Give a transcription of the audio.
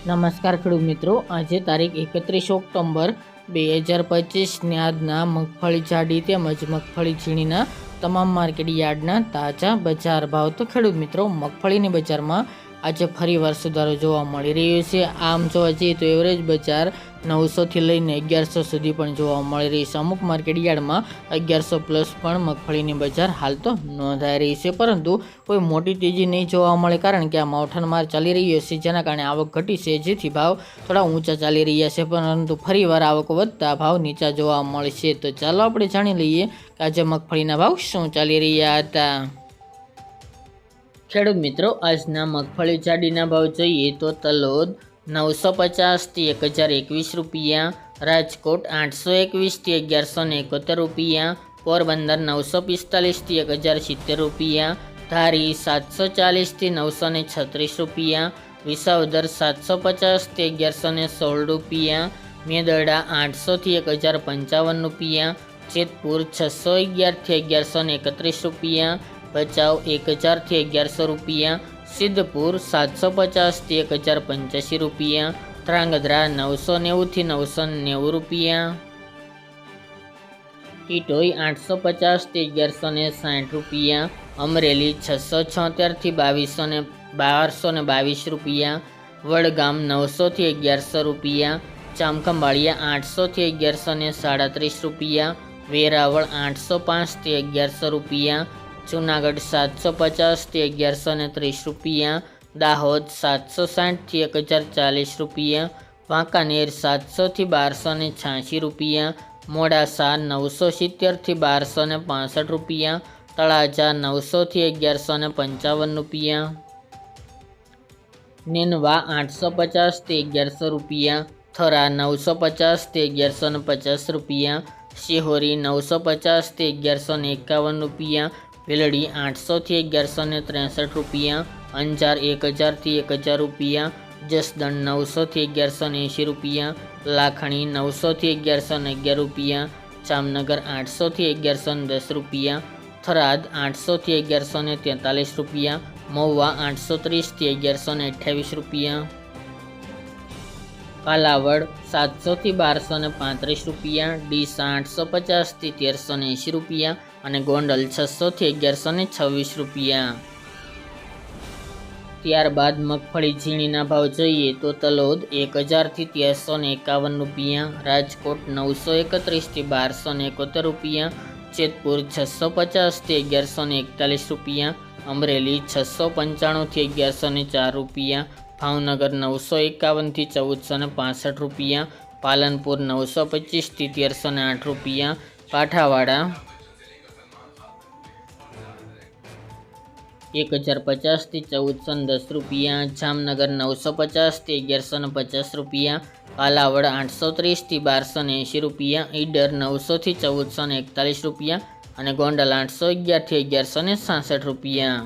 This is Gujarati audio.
નમસ્કાર ખેડૂત મિત્રો, આજે તારીખ 31 ઓક્ટોબર 2025ની આજના મગફળી જાડી તેમજ મગફળી ઝીણીના તમામ માર્કેટ યાર્ડના તાજા બજાર ભાવ. તો ખેડૂત મિત્રો, મગફળીની બજારમાં આજે ફરીવાર સુધારો જોવા મળી રહ્યો છે. આમ જોવા જઈએ તો એવરેજ બજાર 900થી લઈને 1100 સુધી પણ જોવા મળી રહી છે. અમુક માર્કેટ યાર્ડમાં 1100 પ્લસ પણ મગફળીની બજાર હાલ તો નોંધાઈ રહી છે, પરંતુ કોઈ મોટી તેજી નહીં જોવા મળે, કારણ કે આ માવઠાનો માર ચાલી રહ્યો છે, જેના કારણે આવક ઘટી છે, જેથી ભાવ થોડા ઊંચા ચાલી રહ્યા છે, પરંતુ ફરીવાર આવક વધતા ભાવ નીચા જોવા મળશે. તો ચાલો આપણે જાણી લઈએ કે આજે મગફળીના ભાવ શું ચાલી રહ્યા હતા. ખેડૂત મિત્રો, આજના મગફળી જાડીના ભાવ જોઈએ તો તલોદ 950થી 1021 રૂપિયા, રાજકોટ 821થી 1171 રૂપિયા, પોરબંદર 945થી 1070 રૂપિયા, ધારી 740થી 936 રૂપિયા, વિસાવદર 750થી 1116 રૂપિયા, મેદરડા 800થી 1055 રૂપિયા, જેતપુર 611થી 1131 રૂપિયા, ભચાઉ 1000થી 1100 રૂપિયા, સિદ્ધપુર 750થી 1085 રૂપિયા, ધ્રાંગધ્રા 990થી 990 રૂપિયા, ટીટોઈ 850થી 1160 રૂપિયા, અમરેલી 676થી 1222 રૂપિયા, વડગામ 900થી 1100 રૂપિયા, ચામખંભાળિયા 800થી 1137 રૂપિયા, વેરાવળ 805થી 1100 રૂપિયા, જૂનાગઢ 750થી 1130 રૂપિયા, દાહોદ 760થી 1040 રૂપિયા, વાંકાનેર 700થી 1286 રૂપિયા, મોડાસા 970થી 1265 રૂપિયા, તળાજા 900થી 1155 રૂપિયા, નેનવા 850થી 1100 રૂપિયા, થરા 950થી 1150 રૂપિયા, શિહોરી 950થી 1151 રૂપિયા, વેલડી 800થી 1163 રૂપિયા, અંજાર 1000થી 1000 રૂપિયા, જસદણ 900થી 1180 રૂપિયા, લાખણી 900થી 1111 રૂપિયા, જામનગર 800થી 1110 રૂપિયા, થરાદ 800થી 1143 રૂપિયા, મહુવા 830થી 1128 રૂપિયા, કાલાવડ 700થી 1235 રૂપિયા, ડીસા 850થી 1380 રૂપિયા અને ગોંડલ 600થી 1126 રૂપિયા. ત્યારબાદ મગફળી ઝીણીના ભાવ જોઈએ તો તલોદ 1000થી 1351 રૂપિયા, રાજકોટ 931થી 1271 રૂપિયા, જેતપુર 650થી 1141 રૂપિયા, અમરેલી 695થી 1104 રૂપિયા, ભાવનગર 951થી 1465 રૂપિયા, પાલનપુર 925થી 1308 રૂપિયા, કાંઠાવાડા 1050થી 1410 રૂપિયા, જામનગર 950થી 1150 રૂપિયા, કાલાવડ 830થી 1280 રૂપિયા, ઈડર 900થી 1441 રૂપિયા અને ગોંડલ 811થી 1166 રૂપિયા.